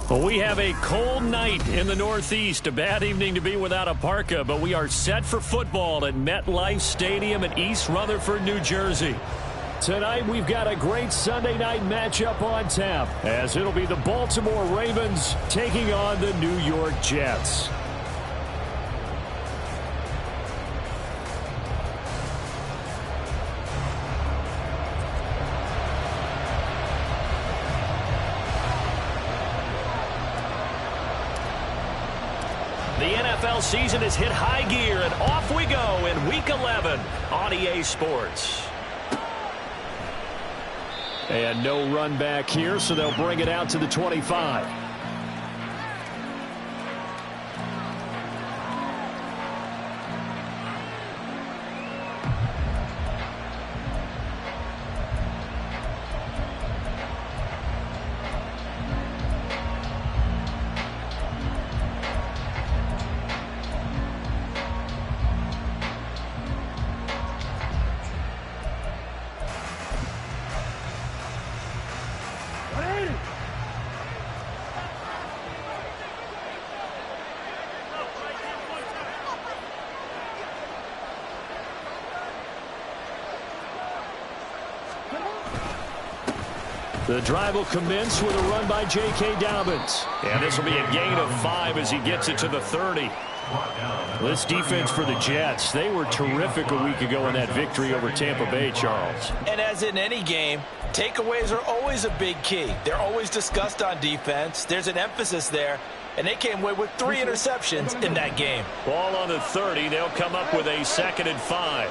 Well, we have a cold night in the Northeast. A bad evening to be without a parka, but we are set for football at MetLife Stadium in East Rutherford, New Jersey. Tonight, we've got a great Sunday night matchup on tap, as it'll be the Baltimore Ravens taking on the New York Jets. The NFL season has hit high gear, and off we go in Week 11 on EA Sports. And no run back here, so they'll bring it out to the 25. The drive will commence with a run by J.K. Dobbins. And this will be a gain of 5 as he gets it to the 30. This defense for the Jets, they were terrific a week ago in that victory over Tampa Bay, Charles. And as in any game, takeaways are always a big key. They're always discussed on defense. There's an emphasis there. And they came away with 3 interceptions in that game. Ball on the 30. They'll come up with a 2nd and 5.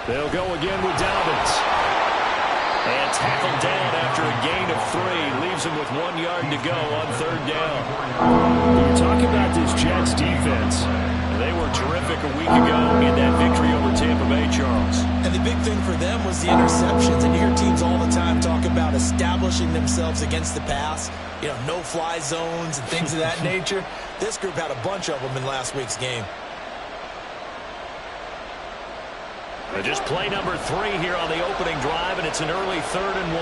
They'll go again with Dobbins. And tackled down after a gain of 3. Leaves him with 1 yard to go on 3rd down. When you're talking about this Jets defense, they were terrific a week ago in that victory over Tampa Bay, Charles. And the big thing for them was the interceptions. And you hear teams all the time talk about establishing themselves against the pass. You know, no-fly zones and things of that nature. This group had a bunch of them in last week's game. Just play number 3 here on the opening drive, and it's an early 3rd and 1.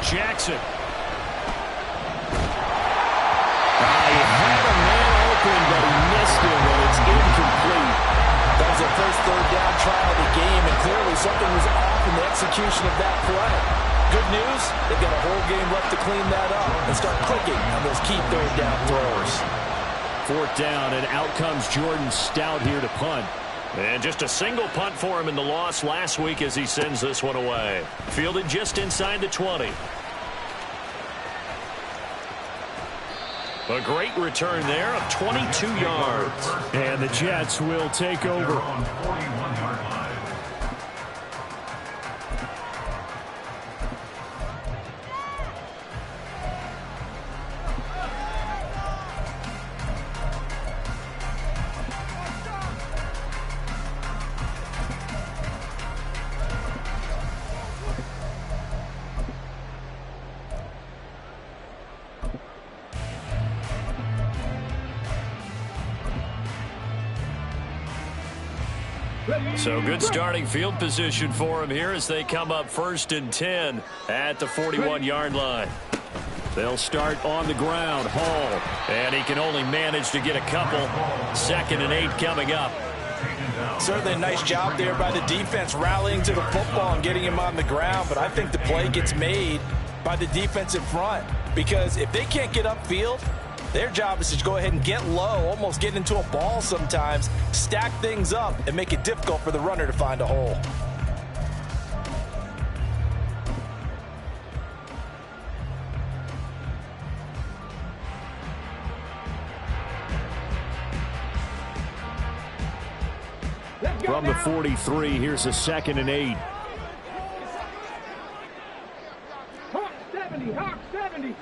Jackson. He had a man open, but he missed him, and it's incomplete. That was their first 3rd down try of the game, and clearly something was off in the execution of that play. Good news, they've got a whole game left to clean that up and start clicking on those key 3rd down throws. 4th down, and out comes Jordan Stout here to punt. And just a single punt for him in the loss last week as he sends this one away. Fielded just inside the 20. A great return there of 22 yards. And the Jets will take over. On 41-yard line. So good starting field position for him here as they come up 1st and 10 at the 41-yard line. They'll start on the ground. Hall. And he can only manage to get a couple. 2nd and 8 coming up. Certainly a nice job there by the defense rallying to the football and getting him on the ground. But I think the play gets made by the defensive front. Because if they can't get upfield, their job is to go ahead and get low, almost get into a ball sometimes, stack things up, and make it difficult for the runner to find a hole. From the 43, here's a 2nd and 8. Hawk 70, Hawk 70.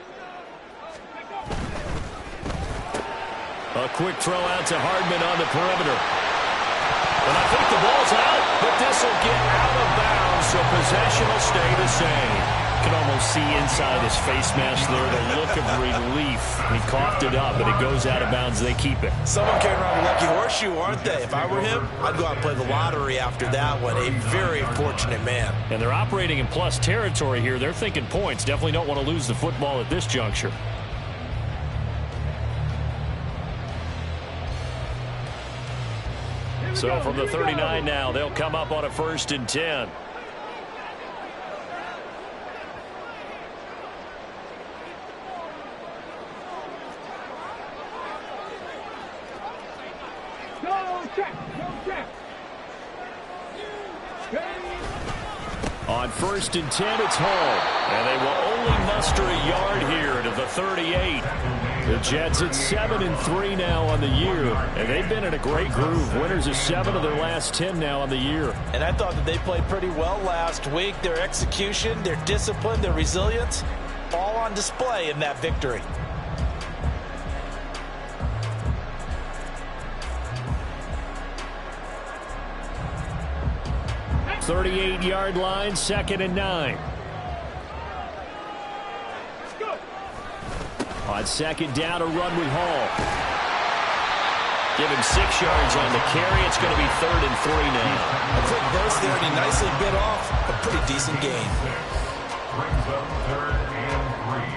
A quick throw out to Hardman on the perimeter. And I think the ball's out, but this will get out of bounds, so possession will stay the same. can almost see inside his face mask there, the look of relief. He coughed it up, but it goes out of bounds. They keep it. Someone carrying around a lucky horseshoe, aren't they? If I were him, I'd go out and play the lottery after that one. A very fortunate man. And they're operating in plus territory here. They're thinking points. Definitely don't want to lose the football at this juncture. So from the 39 now, they'll come up on a 1st and 10. On 1st and 10, it's Hall. And they will only muster a yard here to the 38. The Jets at 7-3 now on the year. And they've been in a great groove. Winners of 7 of their last 10 now on the year. And I thought that they played pretty well last week. Their execution, their discipline, their resilience, all on display in that victory. 38-yard line, 2nd and 9. On 2nd down, a run with Hall. Give him 6 yards on the carry. It's going to be 3rd and 3 now. A quick burst there, and he nicely bit off a pretty decent gain. Brings up 3rd and 3.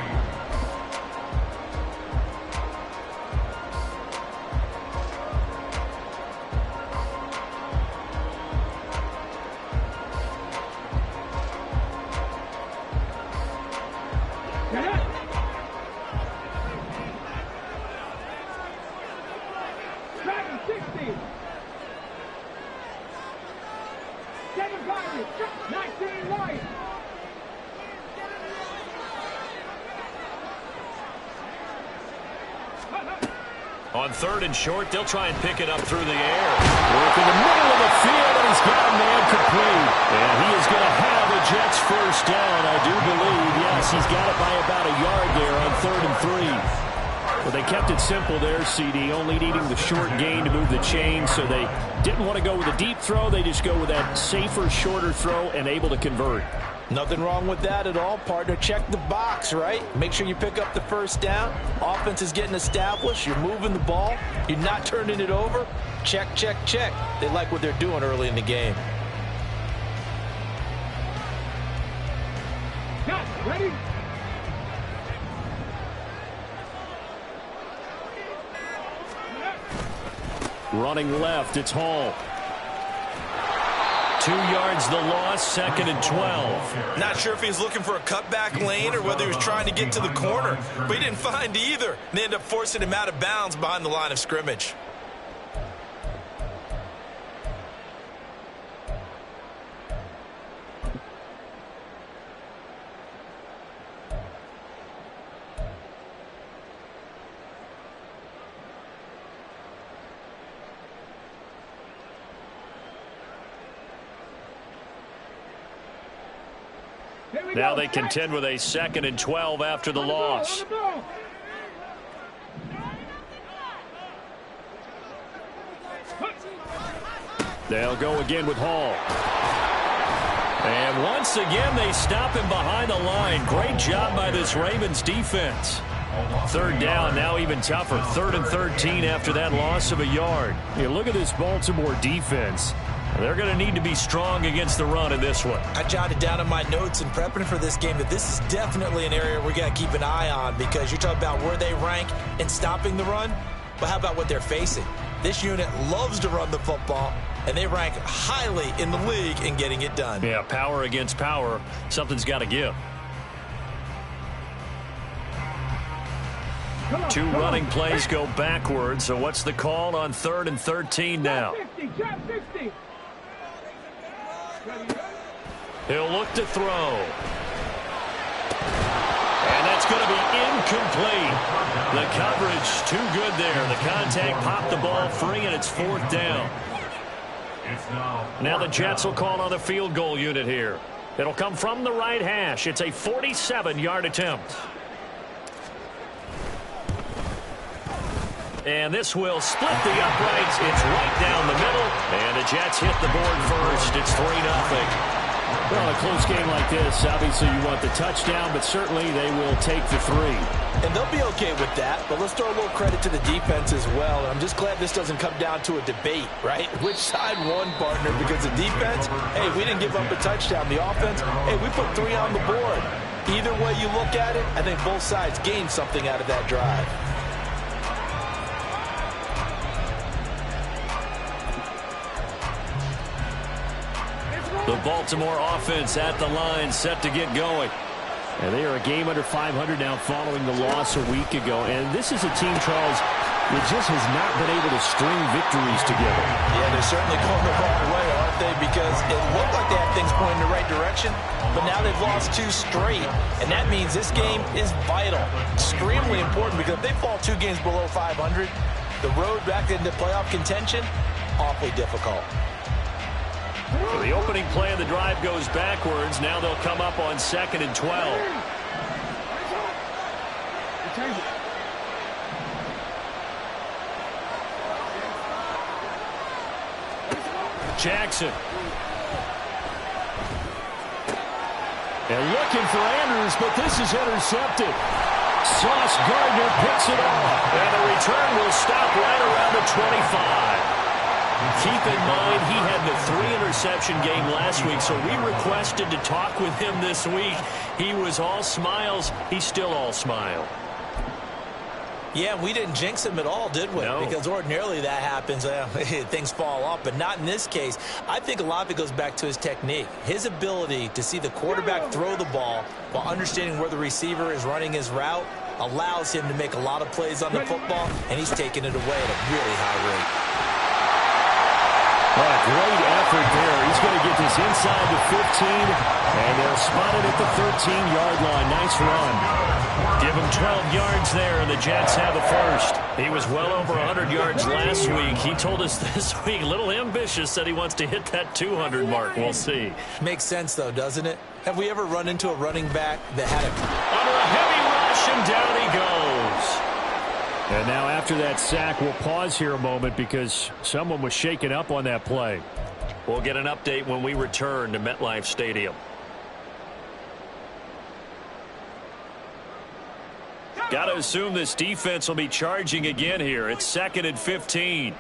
On 3rd and short, they'll try and pick it up through the air. Work in the middle of the field, and he's got a man complete. And he is going to have the Jets 1st down, I do believe. Yes, he's got it by about a yard there on 3rd and 3. Well, they kept it simple there, CD, only needing the short gain to move the chain, so they didn't want to go with a deep throw. They just go with that safer, shorter throw and able to convert. Nothing wrong with that at all, partner. Check the box, right? Make sure you pick up the 1st down. Offense is getting established. You're moving the ball. You're not turning it over. Check, check, check. They like what they're doing early in the game. Ready? Running left, it's Hall. 2 yards the loss, 2nd and 12. Not sure if he was looking for a cutback lane or whether he was trying to get to the corner, but he didn't find either. They ended up forcing him out of bounds behind the line of scrimmage. Now they contend with a 2nd and 12 after the loss. They'll go again with Hall. And once again, they stop him behind the line. Great job by this Ravens defense. 3rd down, now even tougher. 3rd and 13 after that loss of a yard. You look at this Baltimore defense. They're going to need to be strong against the run in this one. I jotted down in my notes in prepping for this game that this is definitely an area we got to keep an eye on, because you're talking about where they rank in stopping the run. But how about what they're facing? This unit loves to run the football, and they rank highly in the league in getting it done. Yeah, power against power. Something's got to give. 2 running plays go backwards. So what's the call on 3rd and 13 now? He'll look to throw. And that's going to be incomplete. The coverage too good there. The contact popped the ball free, and it's 4th down. Now the Jets will call on the field goal unit here. It'll come from the right hash. It's a 47-yard attempt. And this will split the uprights. It's right down the middle. And the Jets hit the board first. It's 3-0. Well, in a close game like this, obviously you want the touchdown, but certainly they will take the 3. And they'll be okay with that, but let's throw a little credit to the defense as well. And I'm just glad this doesn't come down to a debate, right? Which side won, partner? Because the defense, hey, we didn't give up a touchdown. The offense, hey, we put 3 on the board. Either way you look at it, I think both sides gained something out of that drive. The Baltimore offense at the line, set to get going. And they are a game under 500 now following the loss a week ago. And this is a team, Charles, that just has not been able to string victories together. Yeah, they're certainly going the wrong way, aren't they? Because it looked like they had things pointing in the right direction, but now they've lost 2 straight. And that means this game is vital, extremely important, because if they fall 2 games below 500, the road back into playoff contention, awfully difficult. So the opening play of the drive goes backwards. Now they'll come up on 2nd and 12. Jackson. And looking for Andrews, but this is intercepted. Sauce Gardner picks it off. And the return will stop right around the 25. Keep in mind, he had the 3-interception game last week, so we requested to talk with him this week. He was all smiles. He's still all smile. Yeah, we didn't jinx him at all, did we? No. Because ordinarily that happens. Things fall off, but not in this case. I think a lot of it goes back to his technique. His ability to see the quarterback throw the ball while understanding where the receiver is running his route allows him to make a lot of plays on the football, and he's taking it away at a really high rate. What a great effort there. He's going to get this inside the 15, and they'll spot it at the 13-yard line. Nice run. Give him 12 yards there, and the Jets have the first. He was well over 100 yards last week. He told us this week, a little ambitious, said he wants to hit that 200 mark. We'll see. Makes sense, though, doesn't it? Have we ever run into a running back that had a... Under a heavy rush, and down he goes. And now after that sack, we'll pause here a moment because someone was shaken up on that play. We'll get an update when we return to MetLife Stadium. Got to assume this defense will be charging again here. It's 2nd and 15.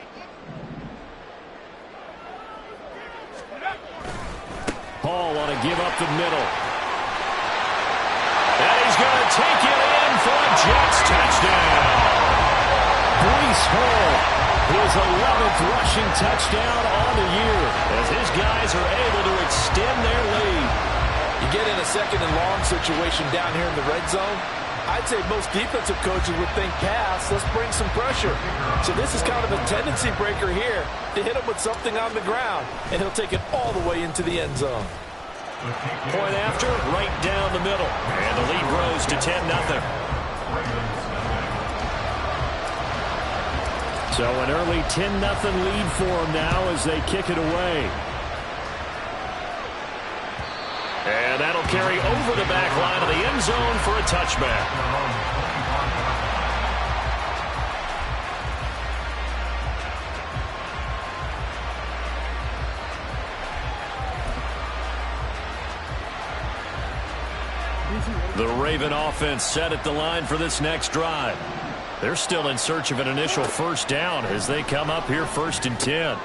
Hall want to give up the middle. And he's going to take it in for a Jets touchdown. Breece Hall, his 11th rushing touchdown on the year, as his guys are able to extend their lead. You get in a 2nd and long situation down here in the red zone, I'd say most defensive coaches would think pass, let's bring some pressure. So this is kind of a tendency breaker here to hit him with something on the ground, and he'll take it all the way into the end zone. Point after, right down the middle, and the lead grows to 10-0. So an early 10-0 lead for them now as they kick it away. And that'll carry over the back line of the end zone for a touchback. The Raven offense set at the line for this next drive. They're still in search of an initial first down as they come up here 1st and 10.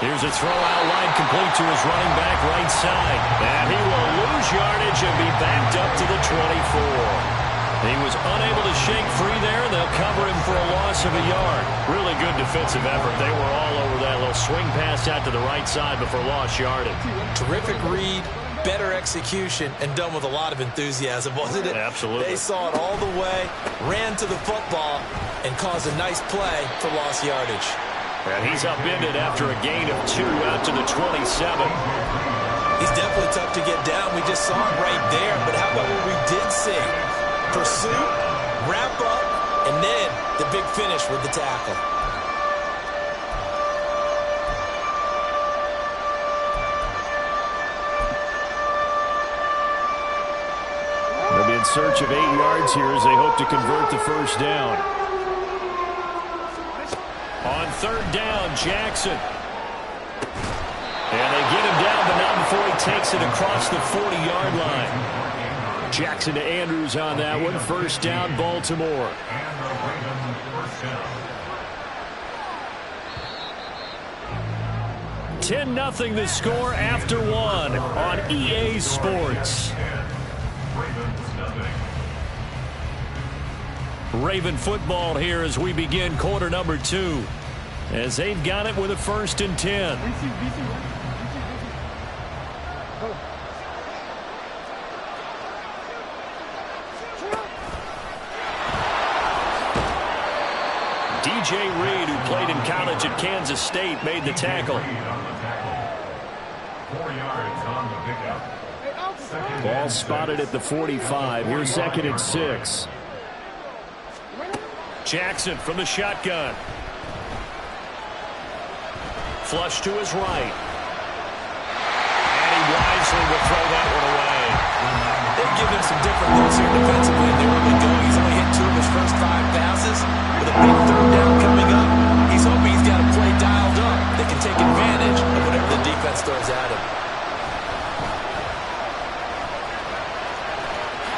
Here's a throw out line complete to his running back right side. And he will lose yardage and be backed up to the 24. He was unable to shake free there. They'll cover him for a loss of a yard. Really good defensive effort. They were all over that little swing pass out to the right side before lost yardage. Terrific read, better execution, and done with a lot of enthusiasm, wasn't it? Absolutely. They saw it all the way, ran to the football, and caused a nice play for lost yardage. And he's upended after a gain of 2 out to the 27. He's definitely tough to get down. We just saw it right there. But how about what we did see? Pursuit, wrap up, and then the big finish with the tackle. They'll be in search of 8 yards here as they hope to convert the first down. On 3rd down, Jackson. And they get him down, but not before he takes it across the 40-yard line. Jackson to Andrews on that one. First down, Baltimore. 10-0 the score after one on EA Sports. Raven football here as we begin quarter number 2. As they've got it with a 1st and 10. DJ Reed, who played in college at Kansas State, made the tackle. 4 yards on the pickup. Ball spotted at the 45. Here's 2nd and 6. Jackson from the shotgun. Flush to his right. And he wisely will throw that one away. They've given him some different looks here defensively. They really go. He's only hit 2 of his first 5 passes. With a big 3rd down coming up, he's hoping he's got a play dialed up that can take advantage of whatever the defense throws at him.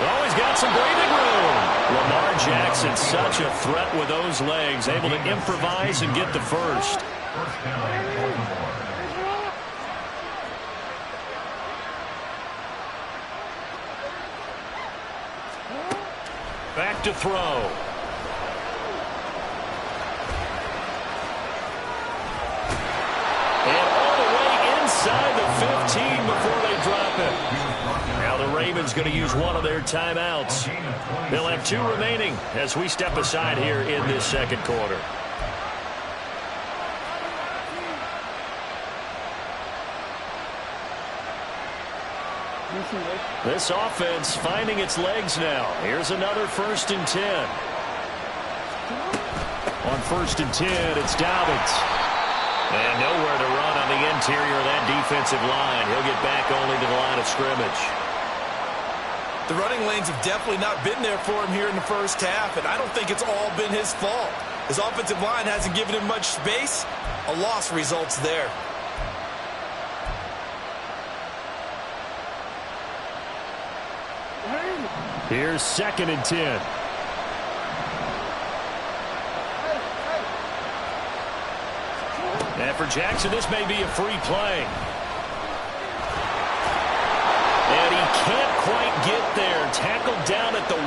Oh, he's got some breathing room. Lamar Jackson, such a threat with those legs, able to improvise and get the first. First down, Baltimore. Back to throw. And all the way inside the 15 before they drop it. Now the Ravens going to use one of their timeouts. They'll have 2 remaining as we step aside here in this 2nd quarter. This offense finding its legs now. Here's another 1st and 10. On 1st and 10, it's Dobbins. And nowhere to run on the interior of that defensive line. He'll get back only to the line of scrimmage. The running lanes have definitely not been there for him here in the first half, and I don't think it's all been his fault. His offensive line hasn't given him much space. A loss results there. Here's 2nd and 10. And for Jackson, this may be a free play. And he can't quite get there. Tackled down at the 1.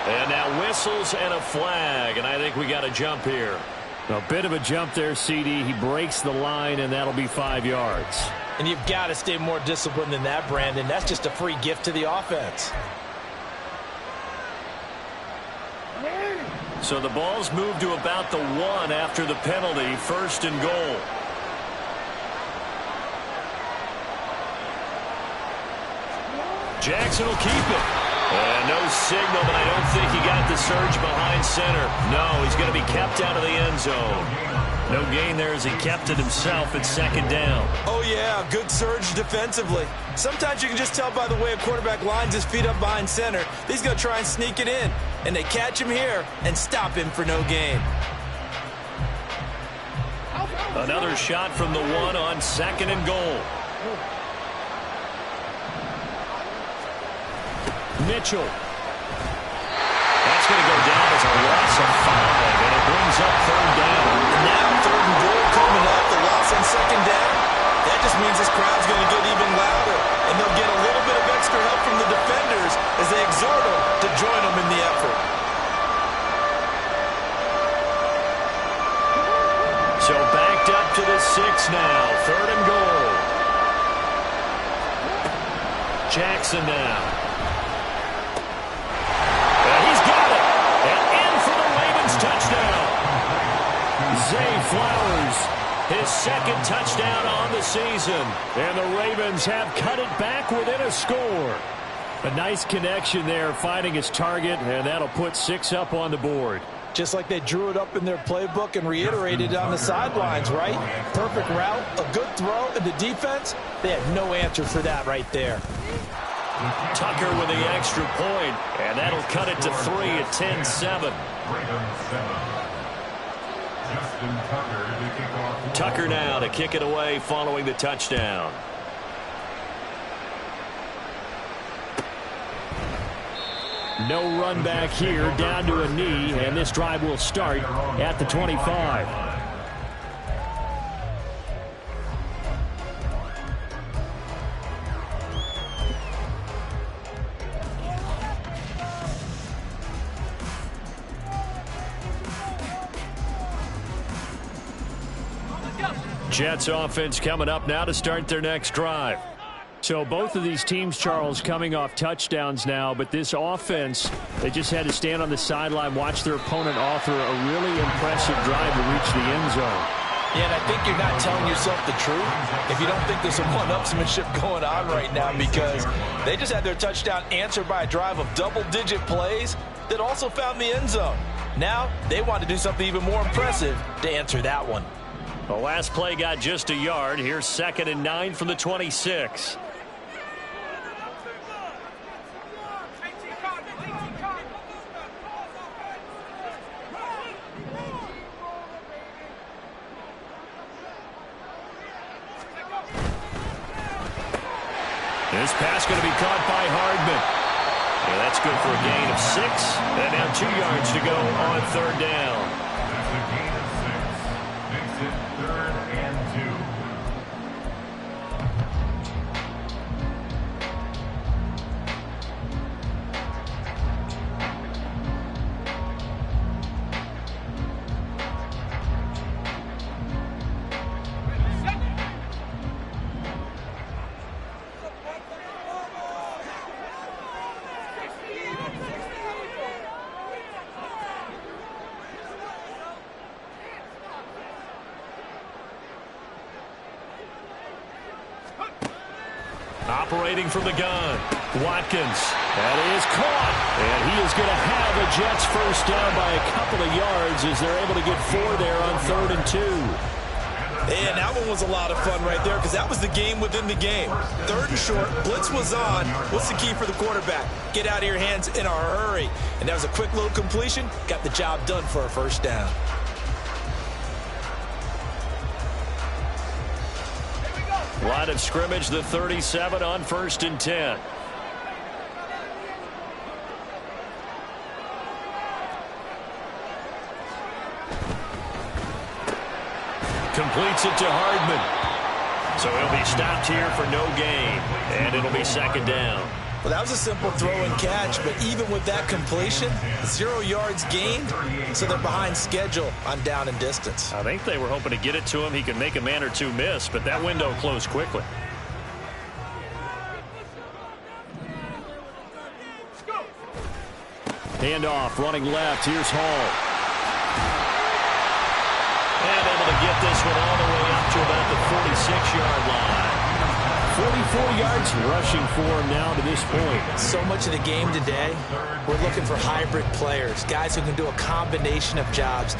And now whistles and a flag, and I think we got a jump here. A bit of a jump there, CD. He breaks the line, and that'll be 5 yards. And you've got to stay more disciplined than that, Brandon. That's just a free gift to the offense. So the ball's moved to about the 1 after the penalty. 1st and goal. Jackson will keep it. And no signal, but I don't think he got the surge behind center. No, he's going to be kept out of the end zone. No gain there as he kept it himself at 2nd down. Oh, yeah, good surge defensively. Sometimes you can just tell by the way a quarterback lines his feet up behind center. He's going to try and sneak it in. And they catch him here and stop him for no gain. Another shot from the 1 on 2nd and goal. Mitchell. That's going to go down as a loss of 5, and it brings up 3rd down. Now 3rd and goal coming up. The loss on 2nd down. That just means this crowd's going to get even louder, and they'll get a little bit of extra help from the defenders as they exhort them to join them in the effort. So backed up to the 6 now. 3rd and goal. Jackson now. Touchdown. Zay Flowers, his 2nd touchdown on the season. And the Ravens have cut it back within a score. A nice connection there, finding his target, and that'll put 6 up on the board. Just like they drew it up in their playbook and reiterated it on the sidelines, right? Perfect route, a good throw, and the defense, they had no answer for that right there. Tucker with the extra point, and that'll cut it to 3 at 10-7. Tucker now to kick it away following the touchdown. No run back here, down to a knee, and this drive will start at the 25. Jets offense coming up now to start their next drive. So both of these teams, Charles, coming off touchdowns now, but this offense, they just had to stand on the sideline, watch their opponent author a really impressive drive to reach the end zone. Yeah, and I think you're not telling yourself the truth if you don't think there's some one-upsmanship going on right now, because they just had their touchdown answered by a drive of double-digit plays that also found the end zone. Now they want to do something even more impressive to answer that one. The last play got just a yard. Here's 2nd and 9 from the 26. This pass going to be caught by Hardman. Yeah, that's good for a gain of 6. And now 2 yards to go on 3rd down. That's a gain of 6. Makes it 3rd and 2. Operating from the gun, Watkins. That is caught. And he is going to have a Jets first down by a couple of yards as they're able to get 4 there on 3rd and 2. And that one was a lot of fun right there, because that was the game within the game. 3rd and short, blitz was on. What's the key for the quarterback? Get out of your hands in a hurry. And that was a quick little completion. Got the job done for a first down. Line of scrimmage, the 37 on 1st and 10. Completes it to Hardman. So he'll be stopped here for no gain. And it'll be 2nd down. Well, that was a simple throw and catch, but even with that completion, 0 yards gained, so they're behind schedule on down and distance. I think they were hoping to get it to him. He could make a man or two miss, but that window closed quickly. Handoff, running left. Here's Hall. And able to get this one all the way up to about the 46-yard line. 44 yards rushing for him now to this point. So much of the game today, we're looking for hybrid players, guys who can do a combination of jobs.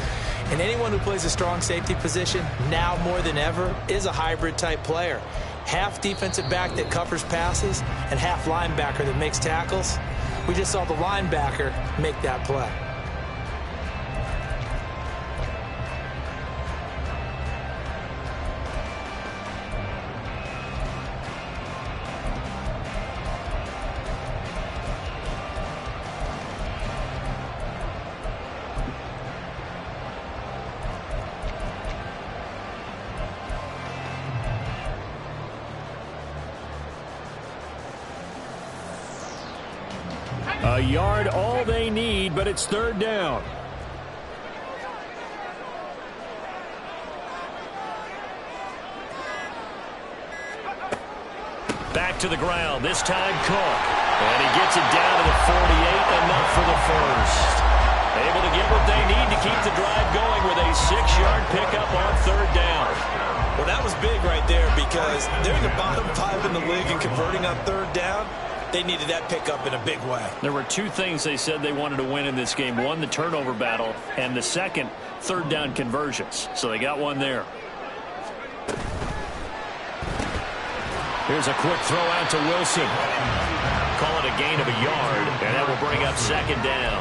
And anyone who plays a strong safety position, now more than ever, is a hybrid type player. Half defensive back that covers passes and half linebacker that makes tackles. We just saw the linebacker make that play. A yard all they need, but it's 3rd down. Back to the ground, this time Cook. And he gets it down to the 48, enough for the first. Able to get what they need to keep the drive going with a 6-yard pickup on 3rd down. Well, that was big right there, because they're the bottom 5 in the league in converting on 3rd down. They needed that pickup in a big way. There were two things they said they wanted to win in this game. One, the turnover battle, and the second, third down conversions. So they got one there. Here's a quick throw out to Wilson. Call it a gain of a yard, and that will bring up second down.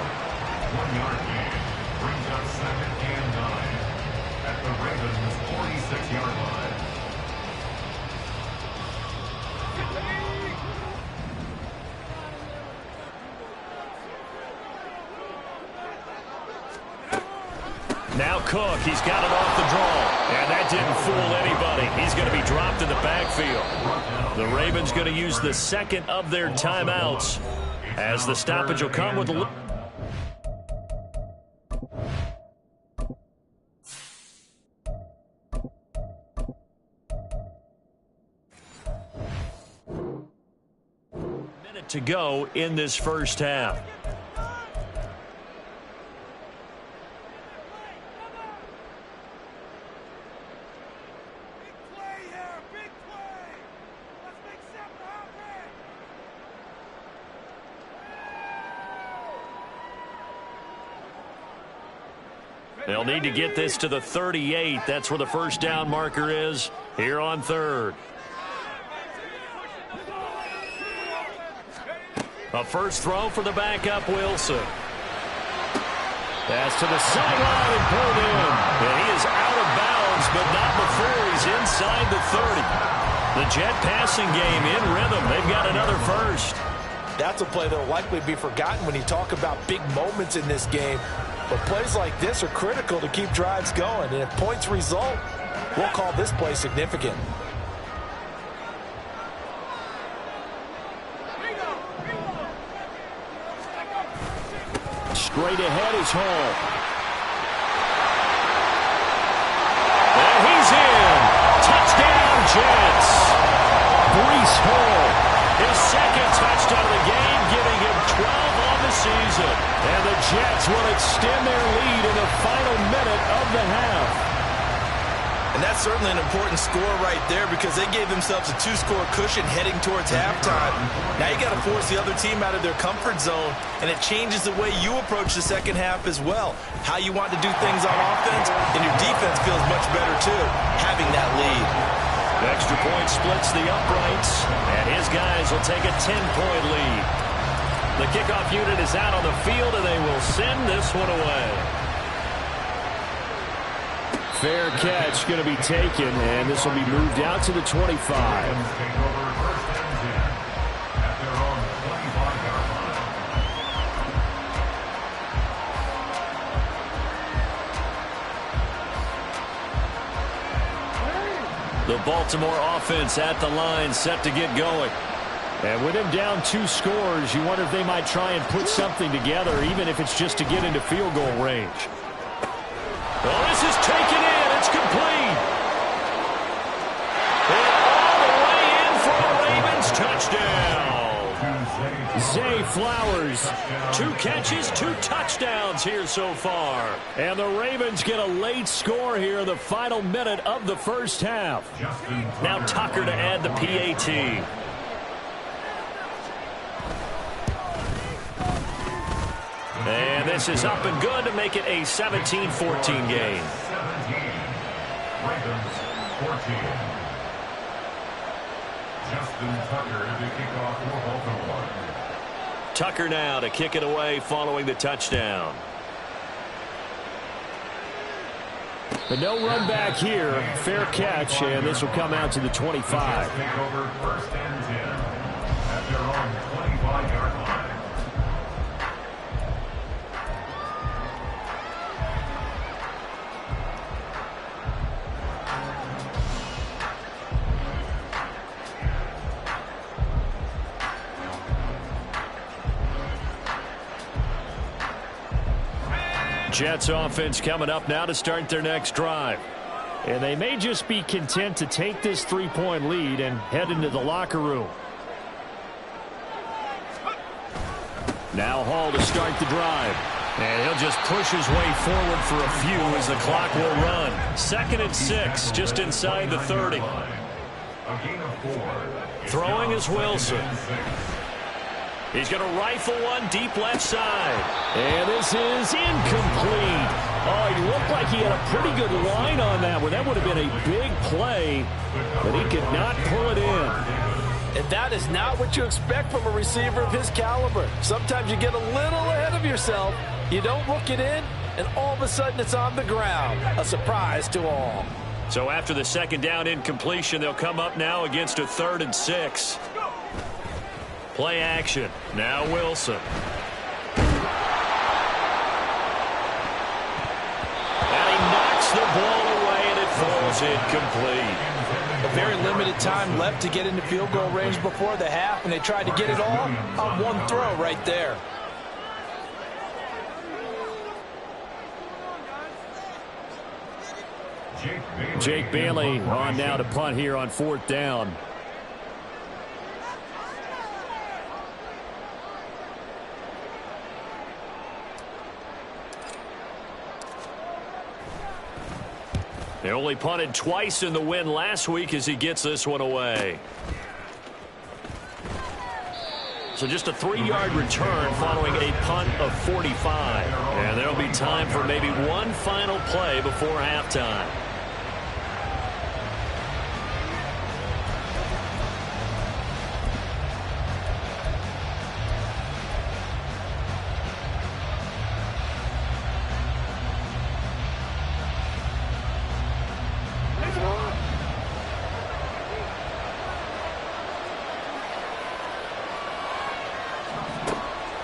1 yard gain brings up 2nd and 9 at the Ravens' 46-yard line. Now Cook, he's got it off the draw, and that didn't fool anybody. He's going to be dropped in the backfield. The Ravens going to use the second of their timeouts as the stoppage will come with a minute to go in this first half. They'll need to get this to the 38. That's where the first down marker is here on third. A first throw for the backup, Wilson. Pass to the sideline and pulled in. And he is out of bounds, but not before he's inside the 30. The Jet passing game in rhythm. They've got another first. That's a play that will likely be forgotten when you talk about big moments in this game. But plays like this are critical to keep drives going. And if points result, we'll call this play significant. Straight ahead is Hall. And he's in. Touchdown, Jets. Breece Hall, his second touchdown of the game, giving him 12 on the season. And the Jets will extend their lead in the final minute of the half. And that's certainly an important score right there because they gave themselves a 2-score cushion heading towards halftime. Now you got to force the other team out of their comfort zone, and it changes the way you approach the second half as well. How you want to do things on offense, and your defense feels much better too, having that lead. The extra point splits the uprights, and his guys will take a 10-point lead. The kickoff unit is out on the field, and they will send this one away. Fair catch going to be taken, and this will be moved out to the 25. Take over 1st and 10 at their own 25-yard line. The Baltimore offense at the line, set to get going. And with him down 2 scores, you wonder if they might try and put something together, even if it's just to get into field goal range. Well, this is taken in. It's complete. And all the way in for a Ravens touchdown. Zay Flowers, 2 catches, 2 touchdowns here so far. And the Ravens get a late score here in the final minute of the first half. Now Tucker to add the PAT. And this is up and good to make it a 17-14 game. 17. Ravens 14. Justin Tucker to kick off for Baltimore. Tucker now to kick it away following the touchdown. But no run back here. Fair catch, and this will come out to the 25. Take over 1st and 10 at their own 25-yard line. Jets offense coming up now to start their next drive. And they may just be content to take this 3-point lead and head into the locker room. Now Hall to start the drive. And he'll just push his way forward for a few as the clock will run. 2nd and 6, just inside the 30. A gain of 4. Throwing is Wilson. He's going to rifle one deep left side. And this is incomplete. Oh, he looked like he had a pretty good line on that one. That would have been a big play, but he could not pull it in. And that is not what you expect from a receiver of his caliber. Sometimes you get a little ahead of yourself. You don't look it in, and all of a sudden it's on the ground. A surprise to all. So after the second down incompletion, they'll come up now against a 3rd and 6. Play action. Now Wilson. And he knocks the ball away, and it falls incomplete. A very limited time left to get into field goal range before the half, and they tried to get it all on one throw right there. Jake Bailey on now to punt here on 4th down. They only punted twice in the win last week as he gets this one away. So just a 3-yard return following a punt of 45. And there'll be time for maybe one final play before halftime.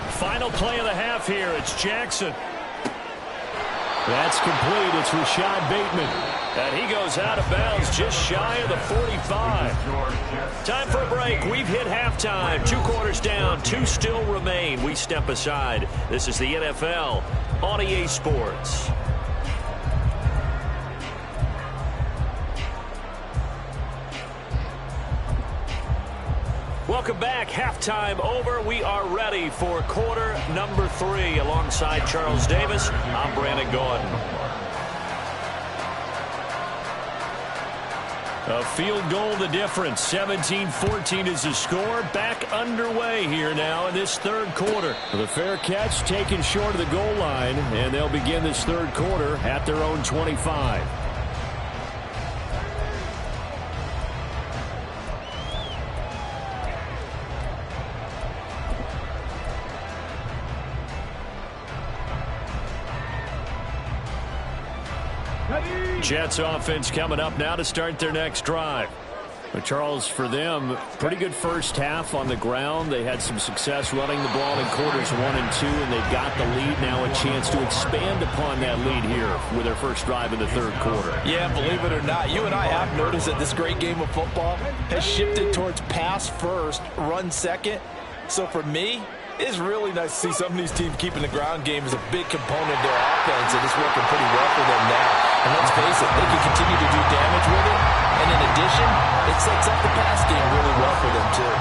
Final play of the half here. It's Jackson. That's complete. It's Rashad Bateman. And he goes out of bounds just shy of the 45. Time for a break. We've hit halftime. 2 quarters down. 2 still remain. We step aside. This is the NFL on EA Sports. Welcome back. Halftime over. We are ready for quarter number 3. Alongside Charles Davis, I'm Brandon Gordon. A field goal the difference. 17-14 is the score. Back underway here now in this 3rd quarter. The fair catch taken short of the goal line, and they'll begin this 3rd quarter at their own 25. Jets offense coming up now to start their next drive. But Charles, for them, pretty good first half on the ground. They had some success running the ball in quarters 1 and 2, and they've got the lead now, a chance to expand upon that lead here with their first drive in the 3rd quarter. Yeah, believe it or not, you and I have noticed that this great game of football has shifted towards pass first, run second. So for me, it's really nice to see some of these teams keeping the ground game as a big component of their offense, and it's working pretty well for them now. And let's face it, they can continue to do damage with it. And in addition, it sets up the pass game really well for them, too.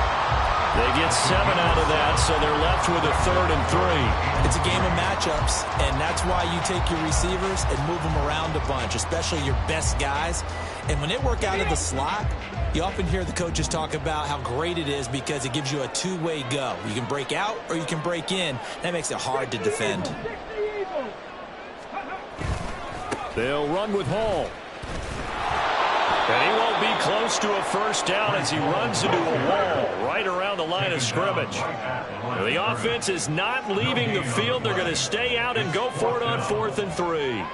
They get 7 out of that, so they're left with a 3rd and 3. It's a game of matchups, and that's why you take your receivers and move them around a bunch, especially your best guys. And when they work out of the slot, you often hear the coaches talk about how great it is because it gives you a 2-way go. You can break out or you can break in. That makes it hard to defend. They'll run with Hall. And he won't be close to a first down as he runs into a wall right around the line of scrimmage. The offense is not leaving the field. They're going to stay out and go for it on 4th and 3.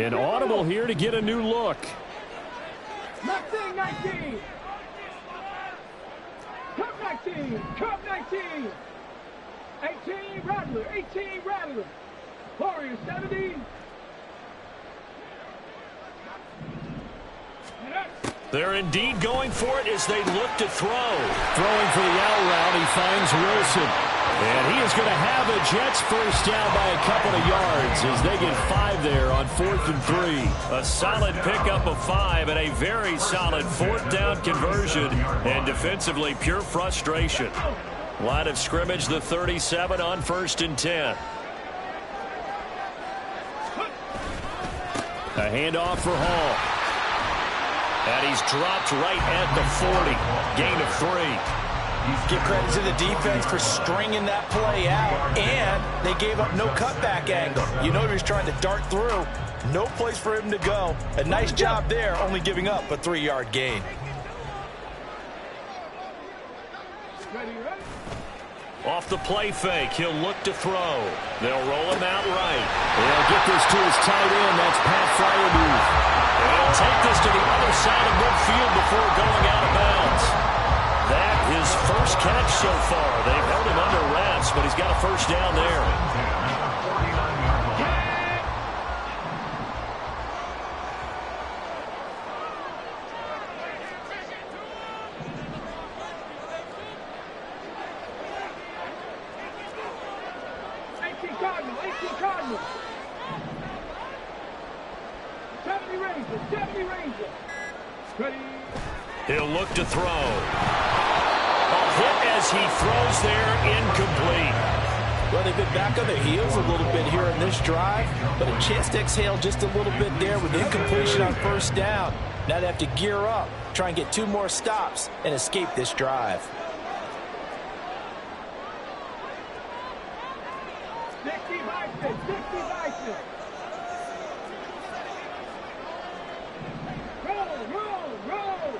An audible here to get a new look. 19. Cup 19. Cup 19. 18 Rattler. 18 Rattler. Warriors 70. They're indeed going for it as they look to throw. Throwing for the out route, he finds Wilson. And he is going to have a Jets first down by a couple of yards as they get 5 there on 4th and 3. A solid pickup of 5 and a very solid 4th down conversion. And defensively, pure frustration. Line of scrimmage, the 37 on 1st and 10. A handoff for Hall. And he's dropped right at the 40. Gain of 3. Give credit to the defense for stringing that play out, and they gave up no cutback angle. You know he was trying to dart through. No place for him to go. A nice job there, only giving up a 3-yard gain. Off the play fake, he'll look to throw. They'll roll him out right. They'll get this to his tight end. That's Pat Fryermuth. They'll take this to the other side of midfield before going out of bounds. That his first catch so far. They've held him under wraps, but he's got a first down there. Cardinals. 70 Rangers. 70 Rangers. Ready. He'll look to throw. A hit as he throws there, incomplete. Well, they've been back on their heels a little bit here in this drive, but a chance to exhale just a little bit there with incompletion on first down. Now they have to gear up, try and get 2 more stops, and escape this drive. 60 Bison. Roll.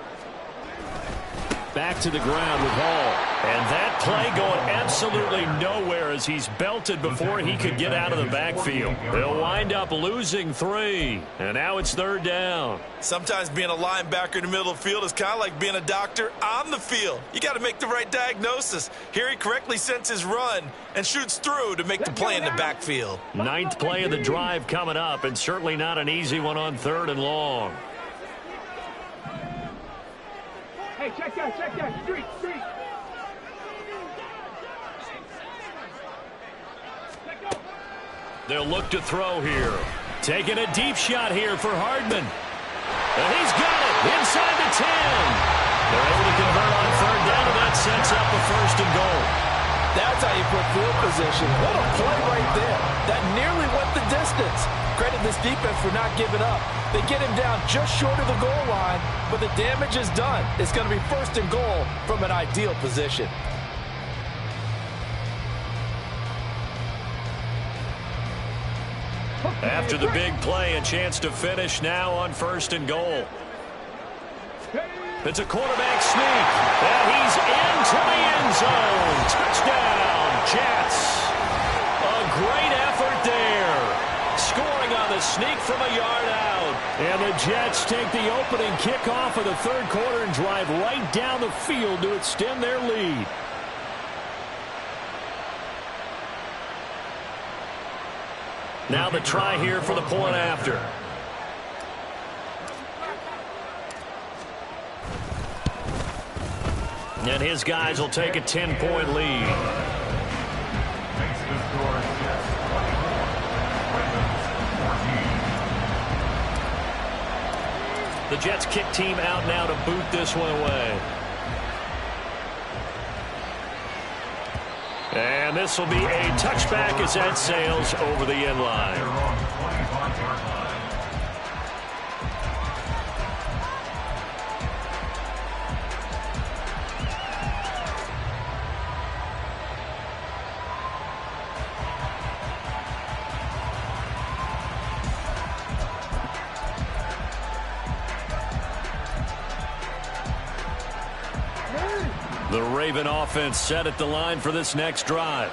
Back to the ground with Hall. And that play going absolutely nowhere as he's belted before he could get out of the backfield. They'll wind up losing 3. And now it's 3rd down. Sometimes being a linebacker in the middle of the field is kind of like being a doctor on the field. You got to make the right diagnosis. Here he correctly senses run and shoots through to make the play in the backfield. 9th play of the drive coming up, and certainly not an easy one on 3rd and long. Hey, check that. Street. They'll look to throw here. Taking a deep shot here for Hardman. And he's got it inside the 10. They're able to convert on 3rd down, and that sets up a 1st and goal. That's how you put field position. What a play right there. That nearly went the distance. Credit this defense for not giving up. They get him down just short of the goal line, but the damage is done. It's going to be 1st and goal from an ideal position. After the big play, a chance to finish now on 1st and goal. It's a quarterback sneak, and he's into the end zone. Touchdown, Jets. A great effort there. Scoring on the sneak from a yard out. And the Jets take the opening kickoff of the 3rd quarter and drive right down the field to extend their lead. Now the try here for the point after. And his guys will take a 10-point lead. Makes the score Jets 21, Ravens 14. The Jets kick team out now to boot this one away. And this will be a touchback as that sails over the end line. They're on the 25-yard line. The Raven offense set at the line for this next drive.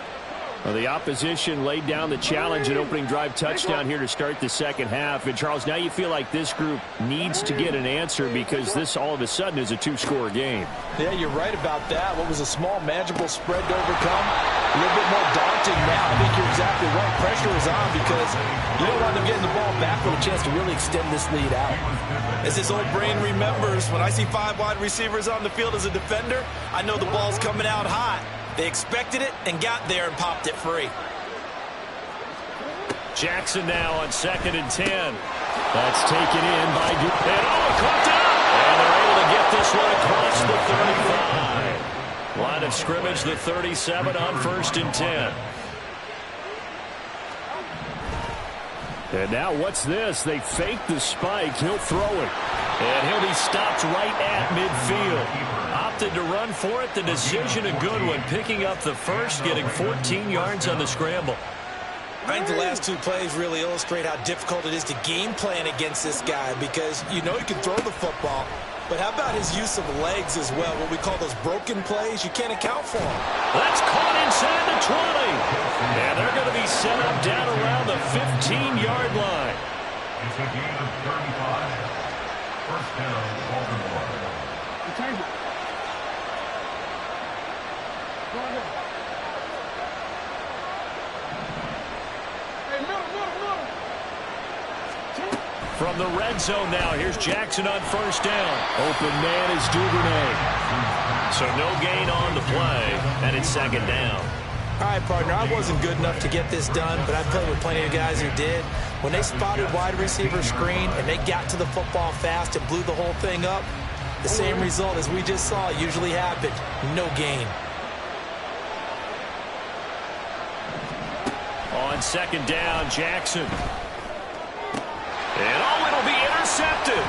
Well, the opposition laid down the challenge and opening drive touchdown here to start the second half. And, Charles, now you feel like this group needs to get an answer because this all of a sudden is a 2-score game. Yeah, you're right about that. What was a small, manageable spread to overcome, a little bit more daunting now. I think you're exactly right. Pressure is on because you don't want them getting the ball back with a chance to really extend this lead out. As his old brain remembers, when I see 5 wide receivers on the field as a defender, I know the ball's coming out hot. They expected it and got there and popped it free. Jackson now on 2nd and 10. That's taken in by Duke. And caught down. And they're able to get this one across the 35. Line of scrimmage, the 37 on 1st and 10. And now what's this? They fake the spike. He'll throw it. And he'll be stopped right at midfield. opted to run for it. The decision a good one, picking up the first, getting 14 yards on the scramble. I think the last two plays really illustrate how difficult it is to game plan against this guy because you know he can throw the football, but how about his use of legs as well, what we call those broken plays? You can't account for them. That's caught inside the 20. And they're going to be set up down around the 15-yard line. It's a gain of 35. First down, Baltimore. Return it. Go ahead. Hey, middle. From the red zone now, here's Jackson on first down. Open man is Duvernay. So no gain on the play, and it's second down. All right, partner, I wasn't good enough to get this done, but I've played with plenty of guys who did. When they spotted wide receiver screen and they got to the football fast and blew the whole thing up, the same result as we just saw usually happened. No gain. On second down, Jackson. And it'll be intercepted.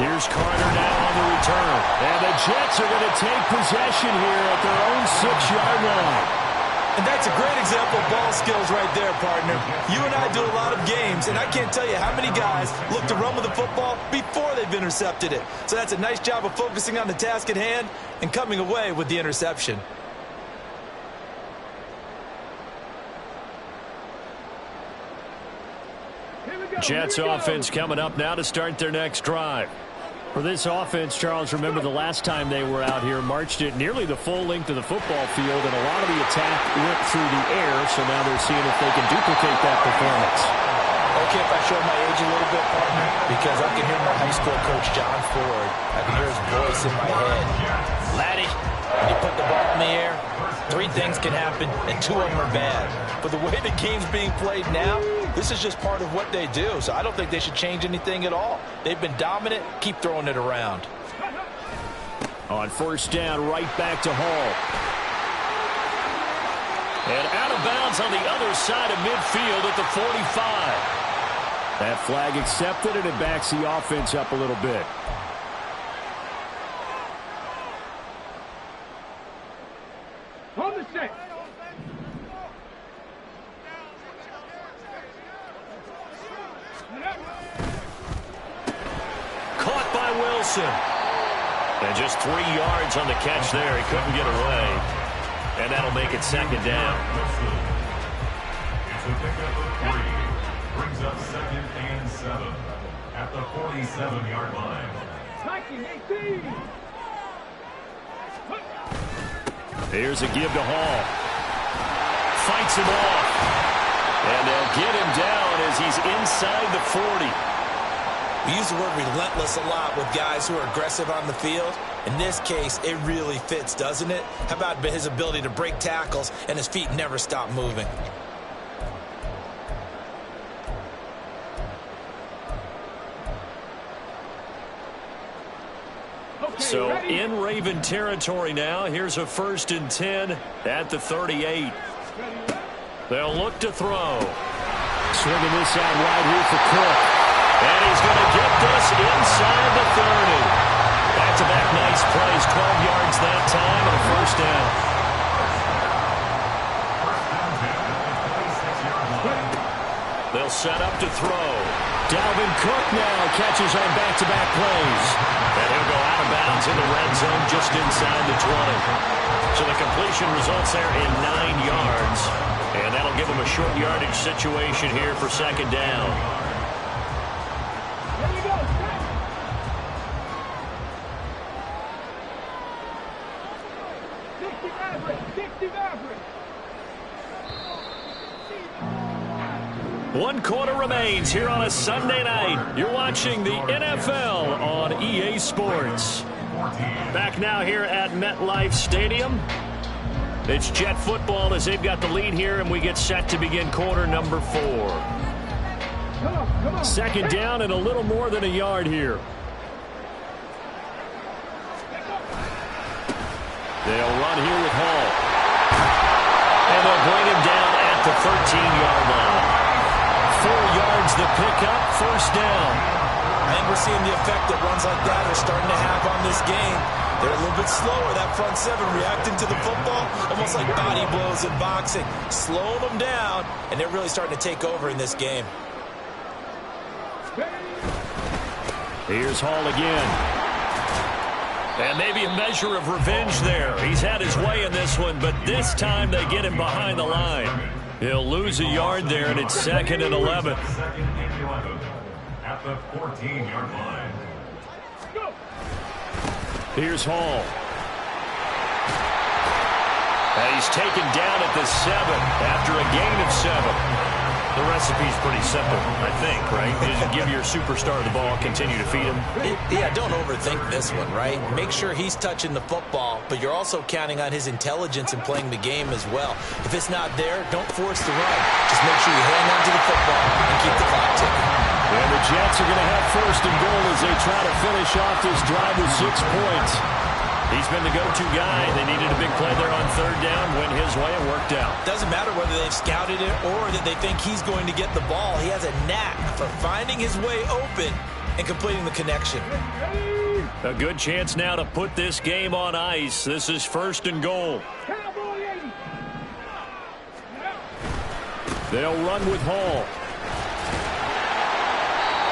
Here's Carter now on the return. And the Jets are going to take possession here at their own 6-yard line. And that's a great example of ball skills right there, partner. You and I do a lot of games, and I can't tell you how many guys look to run with the football before they've intercepted it. So that's a nice job of focusing on the task at hand and coming away with the interception. Jets offense coming up now to start their next drive. For this offense, Charles, remember the last time they were out here, marched it nearly the full length of the football field, and a lot of the attack went through the air, so now they're seeing if they can duplicate that performance. Okay, if I show my age a little bit, partner, because I can hear my high school coach, John Ford. I can hear his voice in my head. Laddie, when you put the ball in the air, 3 things can happen, and 2 of them are bad. But the way the game's being played now, this is just part of what they do, so I don't think they should change anything at all. They've been dominant. Keep throwing it around. On first down, right back to Hall. And out of bounds on the other side of midfield at the 45. That flag accepted, and it backs the offense up a little bit. Hold the set. Caught by Wilson. And just 3 yards on the catch there. He couldn't get away. And that'll make it second down. It's a pickup of 3. Brings up 2nd and 7 at the 47-yard line. Liking 18. Here's a give to Hall. Fights him off. And they'll get him down as he's inside the 40. We use the word relentless a lot with guys who are aggressive on the field. In this case, it really fits, doesn't it? How about his ability to break tackles and his feet never stop moving? So in Raven territory now. Here's a 1st and 10 at the 38. They'll look to throw. Swinging this out wide here for Cook. And he's going to get this inside the 30. Back-to-back nice plays. 12 yards that time and a 1st down. They'll set up to throw. Dalvin Cook now catches on back-to-back plays. And he'll go out of bounds in the red zone just inside the 20. So the completion results there in 9 yards. And that'll give them a short yardage situation here for second down. There you go. 60 average. 60 average. 1 quarter remains here on a Sunday night. You're watching the NFL on EA Sports. Back now here at MetLife Stadium. It's Jet football as they've got the lead here, and we get set to begin quarter number 4. Come on. Second down and a little more than a yard here. They'll run here with Hall. And they'll bring him down at the 13-yard line. 4 yards the pickup, 1st down. I think we're seeing the effect that runs like that are starting to have on this game. They're a little bit slower, that front seven, reacting to the football, almost like body blows in boxing, slowing them down, and they're really starting to take over in this game. Here's Hall again. And maybe a measure of revenge there. He's had his way in this one, but this time they get him behind the line. He'll lose a yard there, and it's 2nd and 11. At the 14-yard line. Here's Hall. And he's taken down at the 7 after a gain of 7. The recipe's pretty simple, I think, right? Just give your superstar the ball, continue to feed him. Yeah, don't overthink this one, right? Make sure he's touching the football, but you're also counting on his intelligence in playing the game as well. If it's not there, don't force the run. Just make sure you hang on to the football and keep the clock ticking. And the Jets are going to have 1st and goal as they try to finish off this drive with 6 points. He's been the go-to guy. They needed a big play there on 3rd down. Went his way and worked out. Doesn't matter whether they've scouted it or that they think he's going to get the ball. He has a knack for finding his way open and completing the connection. A good chance now to put this game on ice. This is 1st and goal. They'll run with Hall.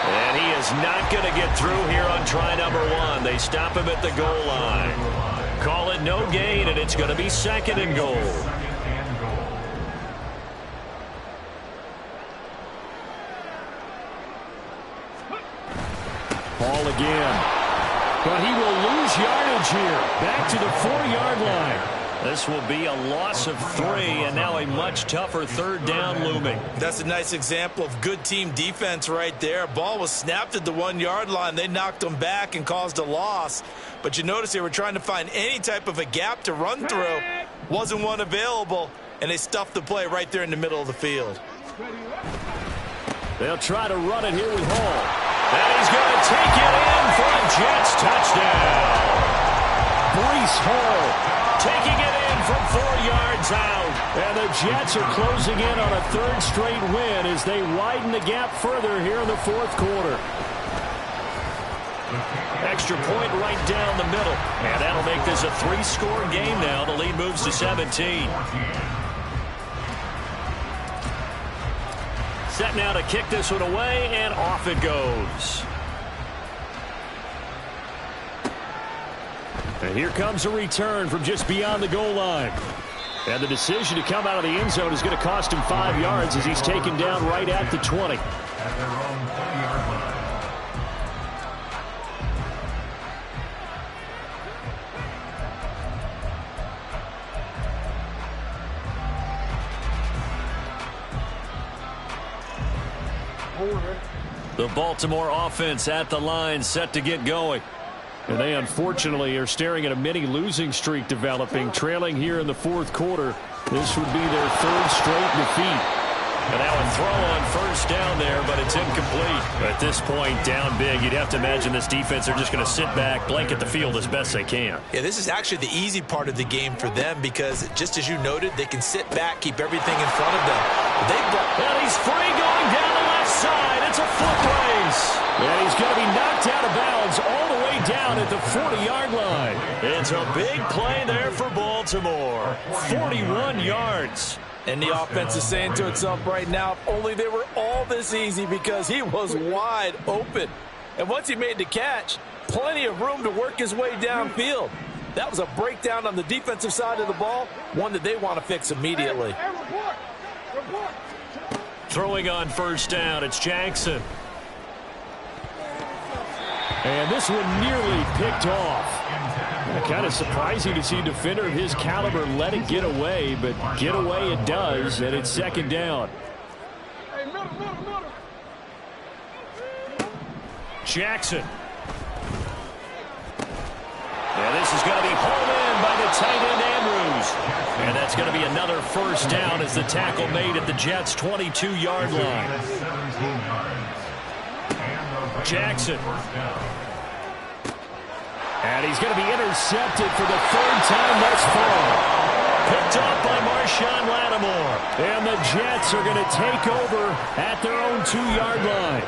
And he is not going to get through here on try number 1. They stop him at the goal line. Call it no gain, and it's going to be 2nd and goal. Hall again. But he will lose yardage here. Back to the 4-yard line. This will be a loss of 3, and now a much tougher 3rd down looming. That's a nice example of good team defense right there. Ball was snapped at the 1-yard line. They knocked them back and caused a loss. But you notice they were trying to find any type of a gap to run through. Wasn't one available, and they stuffed the play right there in the middle of the field. They'll try to run it here with Hall. And he's going to take it in for a Jets touchdown. Breece Hall taking it in from 4 yards out. And the Jets are closing in on a 3rd straight win as they widen the gap further here in the 4th quarter. Extra point right down the middle. And that'll make this a 3-score game now. The lead moves to 17. Set now to kick this one away, and off it goes. And here comes a return from just beyond the goal line. And the decision to come out of the end zone is going to cost him 5 yards as he's taken down right at the 20. At their own 20-yard line. The Baltimore offense at the line, set to get going. And they unfortunately are staring at a mini losing streak developing, trailing here in the 4th quarter. This would be their 3rd straight defeat. And now a throw on 1st down there, but it's incomplete. At this point, down big, you'd have to imagine this defense are just going to sit back, blanket the field as best they can. Yeah, this is actually the easy part of the game for them because, just as you noted, they can sit back, keep everything in front of them. And he's free going down the left side. It's a foot race. And he's going to be knocked out of bounds all the way down at the 40-yard line. It's a big play there for Baltimore. 41 yards. And the offense is saying to itself right now, if only they were all this easy, because he was wide open. And once he made the catch, plenty of room to work his way downfield. That was a breakdown on the defensive side of the ball, one that they want to fix immediately. Throwing on 1st down, it's Jackson. And this one nearly picked off. Kind of surprising to see a defender of his caliber let it get away, but get away it does, and it's 2nd down. Jackson. And this is going to be hauled in by the tight end Andrews. And that's going to be another 1st down as the tackle made at the Jets' 22-yard line. Jackson. And he's going to be intercepted for the 3rd time thus far. Picked up by Marshawn Lattimore. And the Jets are going to take over at their own 2-yard line.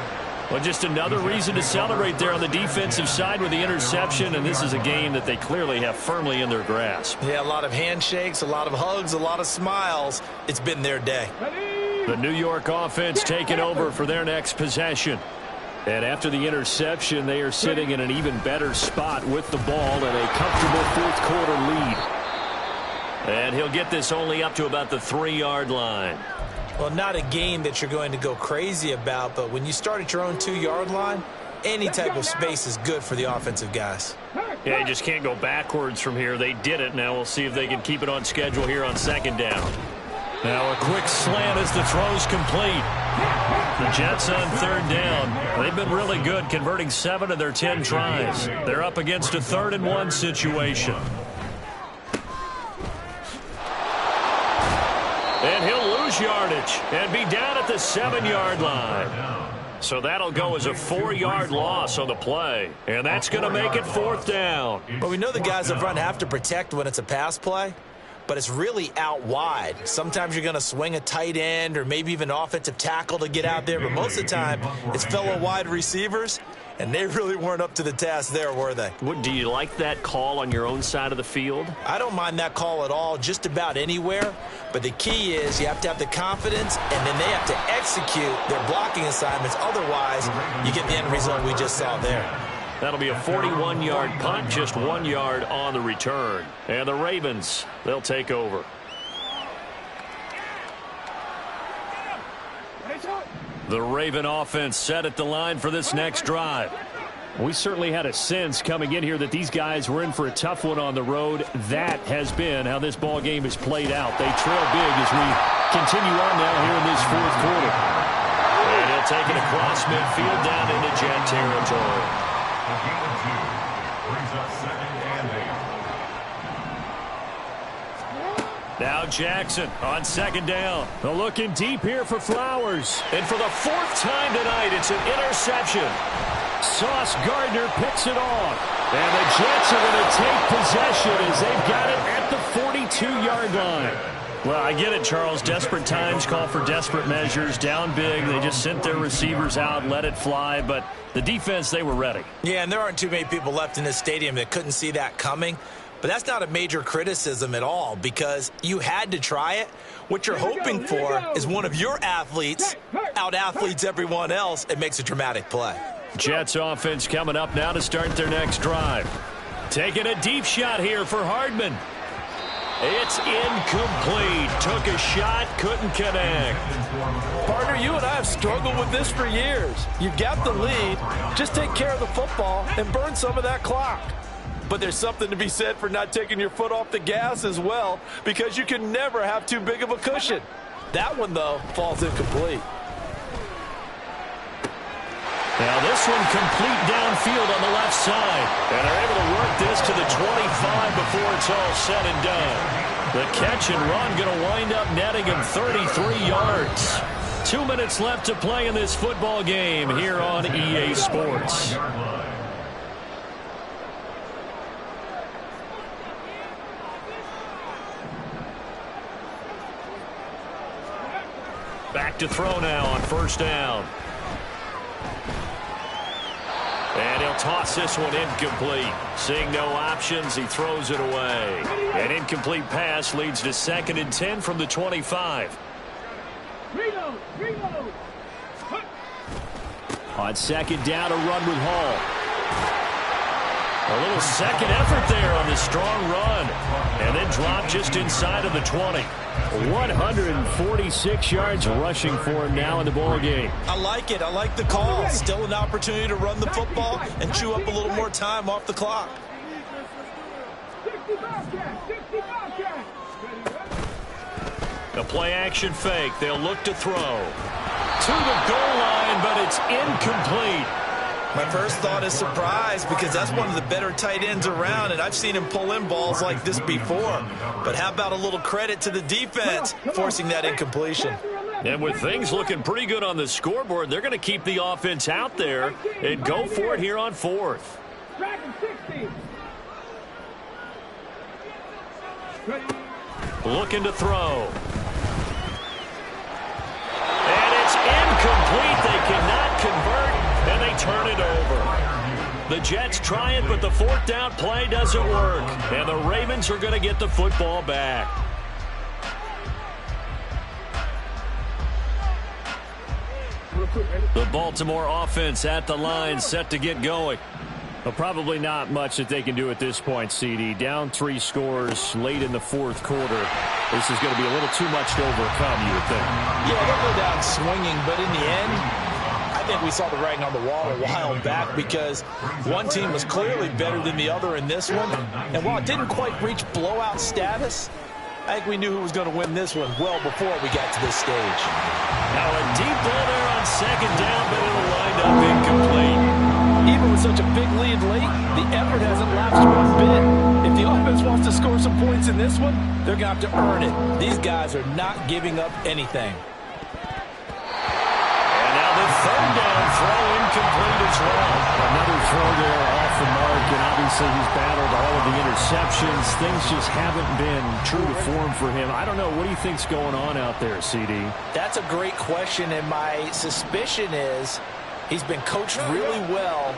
Well, just another reason to celebrate there on the defensive side with the interception, and this is a game that they clearly have firmly in their grasp. Yeah, a lot of handshakes, a lot of hugs, a lot of smiles. It's been their day. The New York offense taking over for their next possession. And after the interception, they are sitting in an even better spot with the ball and a comfortable fourth-quarter lead. And he'll get this only up to about the 3-yard line. Well, not a game that you're going to go crazy about, but when you start at your own 2-yard line, any type of space is good for the offensive guys. Yeah, you just can't go backwards from here. They did it. Now we'll see if they can keep it on schedule here on 2nd down. Now a quick slant as the throw's complete. The Jets on 3rd down. They've been really good, converting 7 of their 10 tries. They're up against a 3rd and 1 situation. And he'll lose yardage and be down at the 7-yard line. So that'll go as a 4-yard loss on the play. And that's going to make it 4th down. Well, we know the guys up front have to protect when it's a pass play, but it's really out wide. Sometimes you're going to swing a tight end or maybe even offensive tackle to get out there, but most of the time it's fellow wide receivers, and they really weren't up to the task there, were they? Do you like that call on your own side of the field? I don't mind that call at all, just about anywhere. But the key is you have to have the confidence, and then they have to execute their blocking assignments. Otherwise, you get the end result we just saw there. That'll be a 41-yard punt, just 1 yard on the return. And the Ravens, they'll take over. The Raven offense set at the line for this next drive. We certainly had a sense coming in here that these guys were in for a tough one on the road. That has been how this ball game has played out. They trail big as we continue on now here in this 4th quarter. And he'll take it across midfield down into Jet territory. A gain of 2 brings up 2nd and 8. Now Jackson on 2nd down. Looking deep here for Flowers. And for the 4th time tonight, it's an interception. Sauce Gardner picks it off. And the Jets are going to take possession as they've got it at the 42-yard line. Well, I get it, Charles. Desperate times call for desperate measures. Down big. They just sent their receivers out, let it fly. But the defense, they were ready. Yeah, and there aren't too many people left in this stadium that couldn't see that coming. But that's not a major criticism at all because you had to try it. What you're hoping for is one of your athletes out-athletes everyone else and makes a dramatic play. Jets offense coming up now to start their next drive. Taking a deep shot here for Hardman. It's incomplete. Took a shot, couldn't connect. Partner, you and I have struggled with this for years. You've got the lead. Just take care of the football and burn some of that clock. But there's something to be said for not taking your foot off the gas as well, because you can never have too big of a cushion. That one, though, falls incomplete. Now this one complete downfield on the left side. And they're able to work this to the 25 before it's all said and done. The catch and run going to wind up netting him 33 yards. 2 minutes left to play in this football game here on EA Sports. Back to throw now on 1st down. And he'll toss this one incomplete. Seeing no options, he throws it away. An incomplete pass leads to 2nd and 10 from the 25. Reload! On 2nd down, a run with Hall. A little second effort there on the strong run. And then drop just inside of the 20. 146 yards rushing for him now in the ball game. I like it. I like the call. Still an opportunity to run the football and chew up a little more time off the clock. 60 Bobcats! The play action fake. They'll look to throw. To the goal line, but it's incomplete. My first thought is surprise because that's one of the better tight ends around, and I've seen him pull in balls like this before. But how about a little credit to the defense forcing that incompletion? And with things looking pretty good on the scoreboard, they're going to keep the offense out there and go for it here on 4th. Looking to throw. And it's incomplete. They cannot convert. The Jets try it, but the fourth down play doesn't work. And the Ravens are going to get the football back. The Baltimore offense at the line, set to get going. Well, probably not much that they can do at this point, CD. Down 3 scores late in the fourth quarter. This is going to be a little too much to overcome, you would think. Yeah, they'll go down swinging, but in the end, I think we saw the writing on the wall a while back because one team was clearly better than the other in this one. And while it didn't quite reach blowout status, I think we knew who was going to win this one well before we got to this stage. Now a deep ball there on second down, but it'll wind up incomplete. Even with such a big lead late, the effort hasn't lapsed one bit. If the offense wants to score some points in this one, they're going to have to earn it. These guys are not giving up anything. And now the third down throw incomplete as well. Another throw there off the mark, and obviously he's battled all of the interceptions. Things just haven't been true to form for him. I don't know. What do you think's going on out there, CD? That's a great question, and my suspicion is he's been coached really well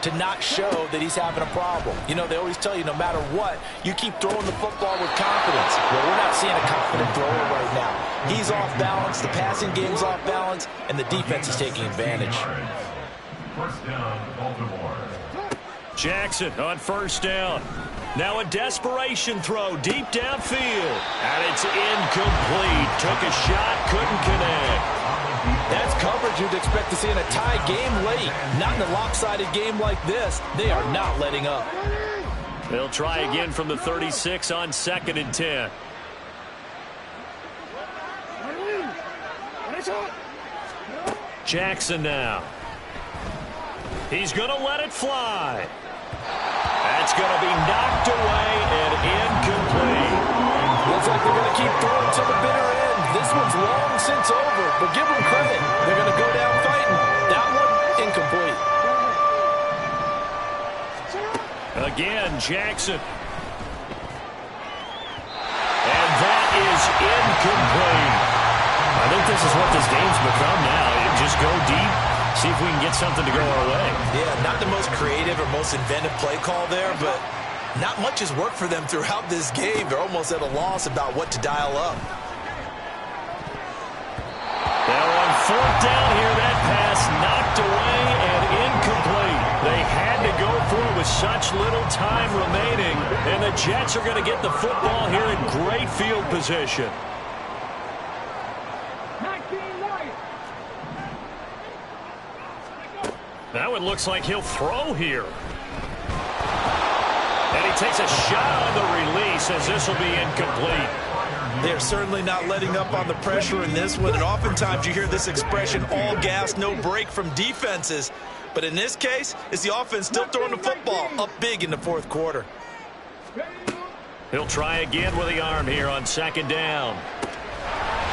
to not show that he's having a problem. You know, they always tell you no matter what, you keep throwing the football with confidence. Well, we're not seeing a confident thrower right now. He's off balance, the passing game's off balance, and the defense is taking advantage. First down, Baltimore. Jackson on first down. Now a desperation throw deep downfield. And it's incomplete. Took a shot, couldn't connect. That's coverage you'd expect to see in a tie game late. Not in a lopsided game like this. They are not letting up. They'll try again from the 36 on 2nd and 10. Jackson now. He's going to let it fly. That's going to be knocked away and incomplete. Looks like they're going to keep throwing to the bitter end. This one's long since over, but give them credit. They're going to go down fighting. That one, incomplete. Again, Jackson. And that is incomplete. I think this is what this game's become now. Just go deep, see if we can get something to go our way. Yeah, not the most creative or most inventive play call there, but not much has worked for them throughout this game. They're almost at a loss about what to dial up. Now on 4th down here, that pass knocked away and incomplete. They had to go for it with such little time remaining, and the Jets are going to get the football here in great field position. Now it looks like he'll throw here. And he takes a shot on the release as this will be incomplete. They're certainly not letting up on the pressure in this one, and oftentimes you hear this expression, all gas, no break from defenses. But in this case, it's the offense still throwing the football up big in the fourth quarter. He'll try again with the arm here on 2nd down.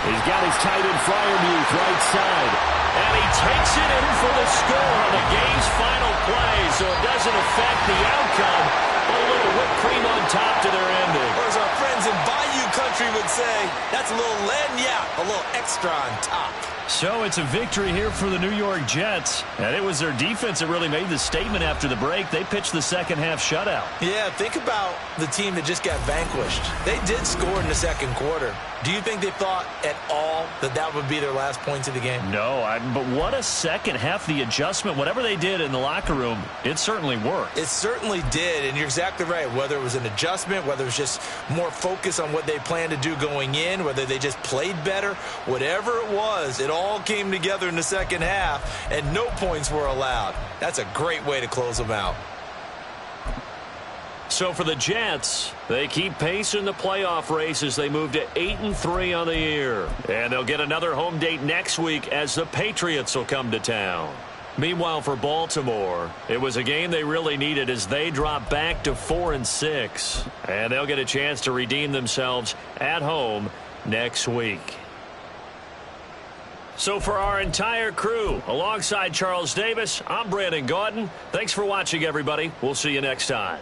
He's got his tight end Fryermuth right side. And he takes it in for the score on the game's final play, so it doesn't affect the outcome. A little whipped cream on top to their ending. Or as our friends in Bayou Country would say, that's a little lagniappe, a little extra on top. So it's a victory here for the New York Jets. And it was their defense that really made the statement after the break. They pitched the second half shutout. Yeah, think about the team that just got vanquished. They did score in the second quarter. Do you think they thought at all that that would be their last points of the game? No, but what a second half. The adjustment, whatever they did in the locker room, it certainly worked. It certainly did, and you're exactly right. Whether it was an adjustment, whether it was just more focus on what they planned to do going in, whether they just played better, whatever it was, it all came together in the second half, and no points were allowed. That's a great way to close them out. So for the Jets, they keep pace in the playoff race as they move to 8-3 on the year. And they'll get another home date next week as the Patriots will come to town. Meanwhile, for Baltimore, it was a game they really needed as they drop back to 4-6. And they'll get a chance to redeem themselves at home next week. So for our entire crew, alongside Charles Davis, I'm Brandon Gaudin. Thanks for watching, everybody. We'll see you next time.